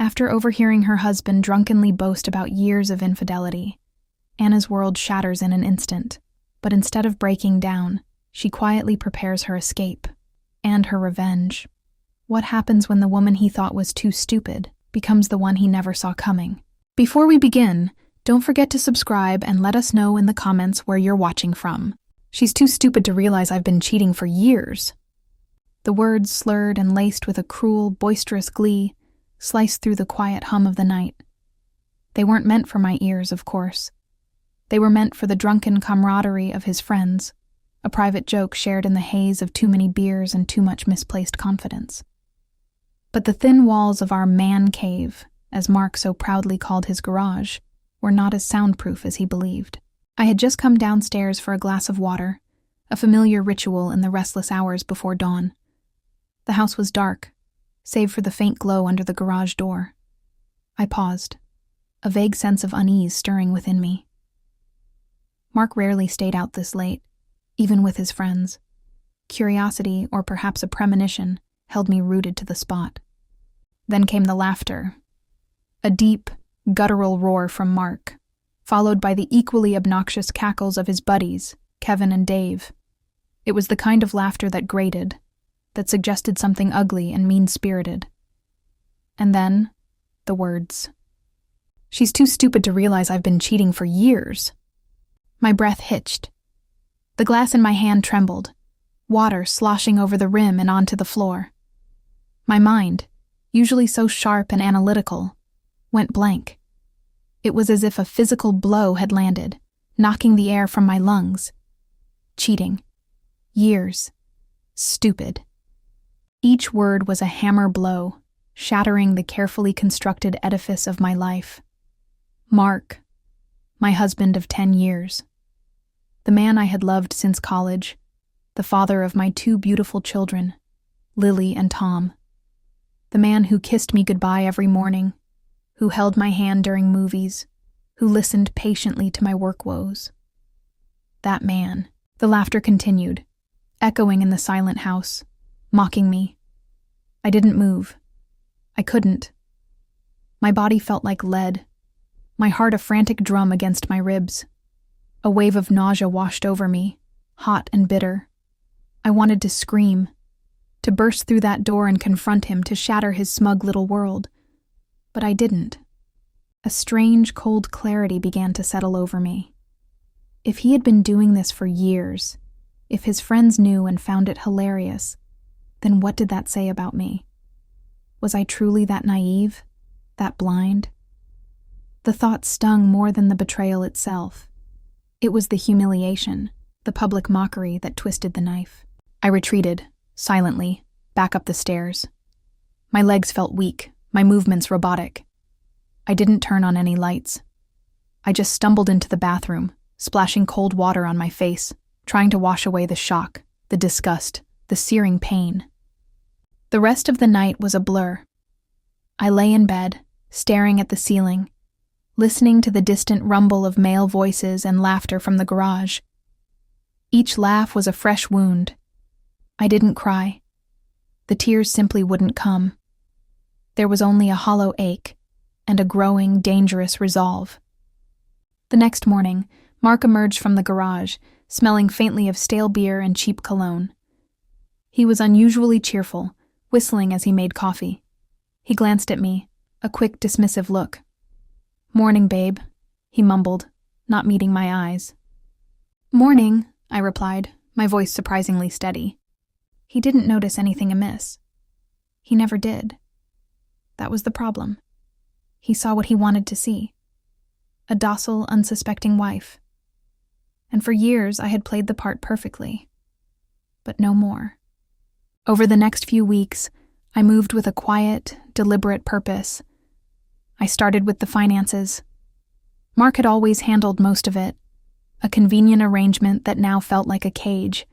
After overhearing her husband drunkenly boast about years of infidelity, Anna's world shatters in an instant, but instead of breaking down, she quietly prepares her escape and her revenge. What happens when the woman he thought was too stupid becomes the one he never saw coming? Before we begin, don't forget to subscribe and let us know in the comments where you're watching from. She's too stupid to realize I've been cheating for years. The words, slurred and laced with a cruel, boisterous glee, sliced through the quiet hum of the night. They weren't meant for my ears, of course. They were meant for the drunken camaraderie of his friends, a private joke shared in the haze of too many beers and too much misplaced confidence. But the thin walls of our man cave, as Mark so proudly called his garage, were not as soundproof as he believed. I had just come downstairs for a glass of water, a familiar ritual in the restless hours before dawn. The house was dark, save for the faint glow under the garage door. I paused, a vague sense of unease stirring within me. Mark rarely stayed out this late, even with his friends. Curiosity, or perhaps a premonition, held me rooted to the spot. Then came the laughter. A deep, guttural roar from Mark, followed by the equally obnoxious cackles of his buddies, Kevin and Dave. It was the kind of laughter that grated, that suggested something ugly and mean-spirited. And then, the words. She's too stupid to realize I've been cheating for years. My breath hitched. The glass in my hand trembled, water sloshing over the rim and onto the floor. My mind, usually so sharp and analytical, went blank. It was as if a physical blow had landed, knocking the air from my lungs. Cheating. Years. Stupid. Each word was a hammer blow, shattering the carefully constructed edifice of my life. Mark, my husband of 10 years. The man I had loved since college, the father of my 2 beautiful children, Lily and Tom. The man who kissed me goodbye every morning, who held my hand during movies, who listened patiently to my work woes. That man. The laughter continued, echoing in the silent house, mocking me. I didn't move. I couldn't. My body felt like lead, my heart a frantic drum against my ribs. A wave of nausea washed over me, hot and bitter. I wanted to scream, to burst through that door and confront him, to shatter his smug little world. But I didn't. A strange, cold clarity began to settle over me. If he had been doing this for years, if his friends knew and found it hilarious, then what did that say about me? Was I truly that naive, that blind? The thought stung more than the betrayal itself. It was the humiliation, the public mockery that twisted the knife. I retreated, silently, back up the stairs. My legs felt weak, my movements robotic. I didn't turn on any lights. I just stumbled into the bathroom, splashing cold water on my face, trying to wash away the shock, the disgust, the searing pain. The rest of the night was a blur. I lay in bed, staring at the ceiling, listening to the distant rumble of male voices and laughter from the garage. Each laugh was a fresh wound. I didn't cry. The tears simply wouldn't come. There was only a hollow ache and a growing, dangerous resolve. The next morning, Mark emerged from the garage, smelling faintly of stale beer and cheap cologne. He was unusually cheerful, whistling as he made coffee. He glanced at me, a quick, dismissive look. "Morning, babe," he mumbled, not meeting my eyes. "Morning," I replied, my voice surprisingly steady. He didn't notice anything amiss. He never did. That was the problem. He saw what he wanted to see. A docile, unsuspecting wife. And for years I had played the part perfectly. But no more. Over the next few weeks, I moved with a quiet, deliberate purpose. I started with the finances. Mark had always handled most of it, a convenient arrangement that now felt like a cage.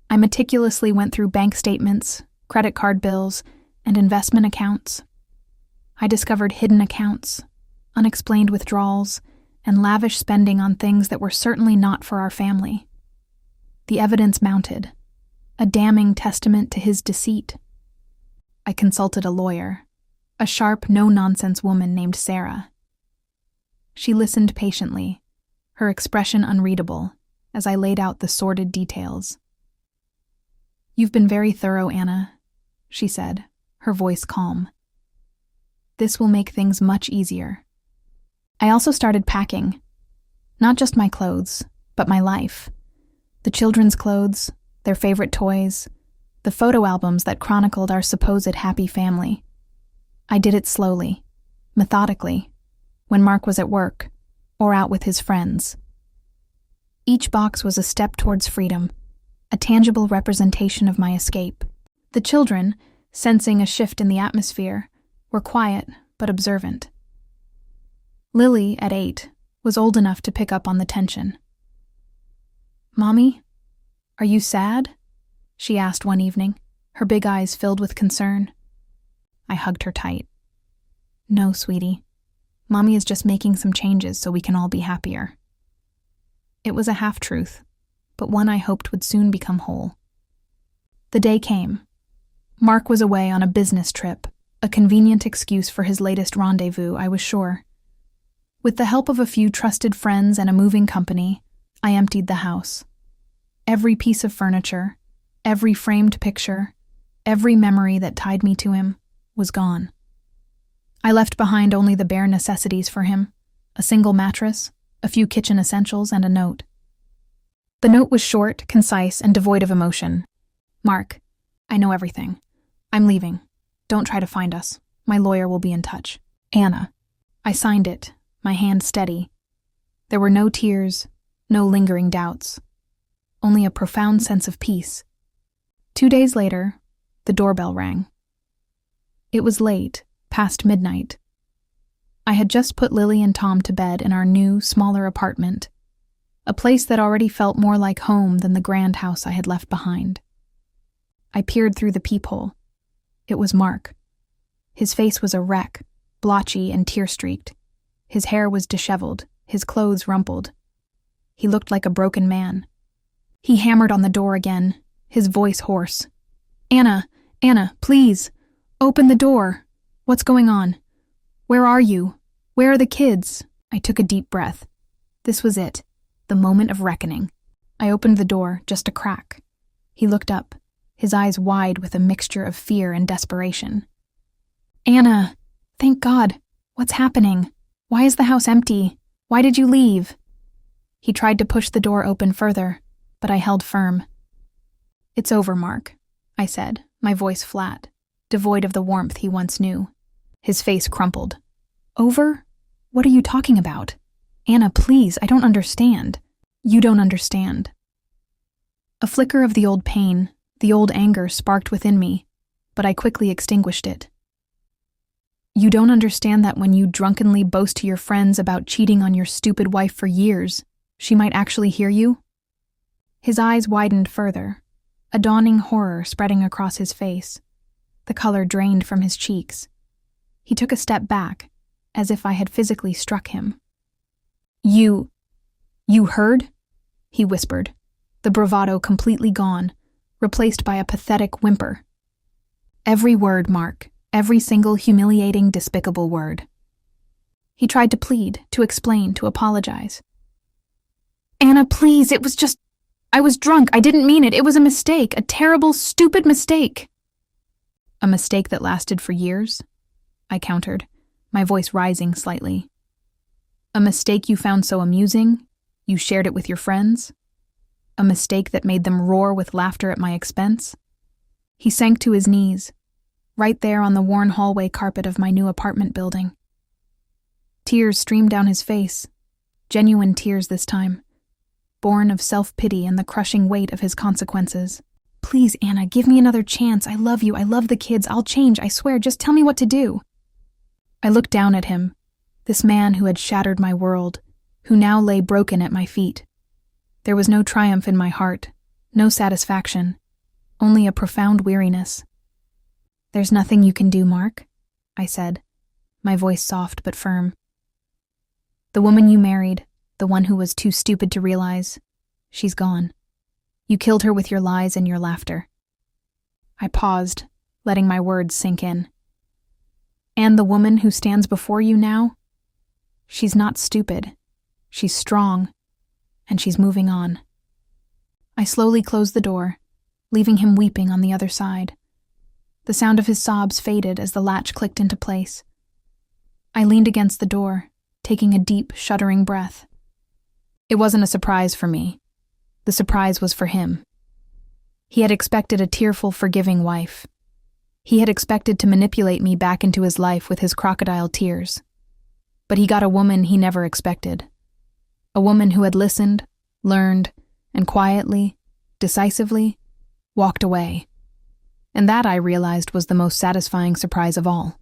I meticulously went through bank statements, credit card bills, and investment accounts. I discovered hidden accounts, unexplained withdrawals, and lavish spending on things that were certainly not for our family. The evidence mounted, a damning testament to his deceit. I consulted a lawyer. a sharp, no-nonsense woman named Sarah. She listened patiently, her expression unreadable, as I laid out the sordid details. "You've been very thorough, Anna," she said, her voice calm. "This will make things much easier." I also started packing. Not just my clothes, but my life. The children's clothes, their favorite toys, the photo albums that chronicled our supposed happy family. I did it slowly, methodically, when Mark was at work, or out with his friends. Each box was a step towards freedom, a tangible representation of my escape. The children, sensing a shift in the atmosphere, were quiet but observant. Lily, at 8, was old enough to pick up on the tension. "Mommy, are you sad?" she asked one evening, her big eyes filled with concern. I hugged her tight. "No, sweetie. Mommy is just making some changes so we can all be happier." It was a half-truth, but one I hoped would soon become whole. The day came. Mark was away on a business trip, a convenient excuse for his latest rendezvous, I was sure. With the help of a few trusted friends and a moving company, I emptied the house. Every piece of furniture, every framed picture, every memory that tied me to him was gone. I left behind only the bare necessities for him, a single mattress, a few kitchen essentials, and a note. The note was short, concise, and devoid of emotion. "Mark, I know everything. I'm leaving. Don't try to find us. My lawyer will be in touch. Anna." I signed it, my hand steady. There were no tears, no lingering doubts, only a profound sense of peace. 2 days later, the doorbell rang. It was late, past midnight. I had just put Lily and Tom to bed in our new, smaller apartment, a place that already felt more like home than the grand house I had left behind. I peered through the peephole. It was Mark. His face was a wreck, blotchy and tear-streaked. His hair was disheveled, his clothes rumpled. He looked like a broken man. He hammered on the door again, his voice hoarse. Anna, please, open the door. What's going on? Where are you? Where are the kids?" I took a deep breath. This was it, the moment of reckoning. I opened the door, just a crack. He looked up, his eyes wide with a mixture of fear and desperation. "Anna, thank God. What's happening? Why is the house empty? Why did you leave?" He tried to push the door open further, but I held firm. "It's over, Mark," I said, my voice flat, devoid of the warmth he once knew. His face crumpled. "Over? What are you talking about? Anna, please, I don't understand." "You don't understand." A flicker of the old pain, the old anger sparked within me, but I quickly extinguished it. "You don't understand that when you drunkenly boast to your friends about cheating on your stupid wife for years, she might actually hear you?" His eyes widened further, a dawning horror spreading across his face. The color drained from his cheeks. He took a step back, as if I had physically struck him. You heard?" he whispered, the bravado completely gone, replaced by a pathetic whimper. "Every word, Mark, every single humiliating, despicable word." He tried to plead, to explain, to apologize. "Anna, please, I was drunk, I didn't mean it, it was a mistake, a terrible, stupid mistake." "A mistake that lasted for years?" I countered, my voice rising slightly. "A mistake you found so amusing, you shared it with your friends? A mistake that made them roar with laughter at my expense?" He sank to his knees, right there on the worn hallway carpet of my new apartment building. Tears streamed down his face, genuine tears this time, born of self-pity and the crushing weight of his consequences. "Please, Anna, give me another chance. I love you, I love the kids, I'll change, I swear, just tell me what to do." I looked down at him, this man who had shattered my world, who now lay broken at my feet. There was no triumph in my heart, no satisfaction, only a profound weariness. "There's nothing you can do, Mark," I said, my voice soft but firm. "The woman you married, the one who was too stupid to realize, she's gone. You killed her with your lies and your laughter." I paused, letting my words sink in. And the woman who stands before you now? She's not stupid. She's strong. And she's moving on. I slowly closed the door, leaving him weeping on the other side. The sound of his sobs faded as the latch clicked into place. I leaned against the door, taking a deep, shuddering breath. It wasn't a surprise for me. The surprise was for him. He had expected a tearful, forgiving wife. He had expected to manipulate me back into his life with his crocodile tears. But he got a woman he never expected. A woman who had listened, learned, and quietly, decisively, walked away. And that, I realized, was the most satisfying surprise of all.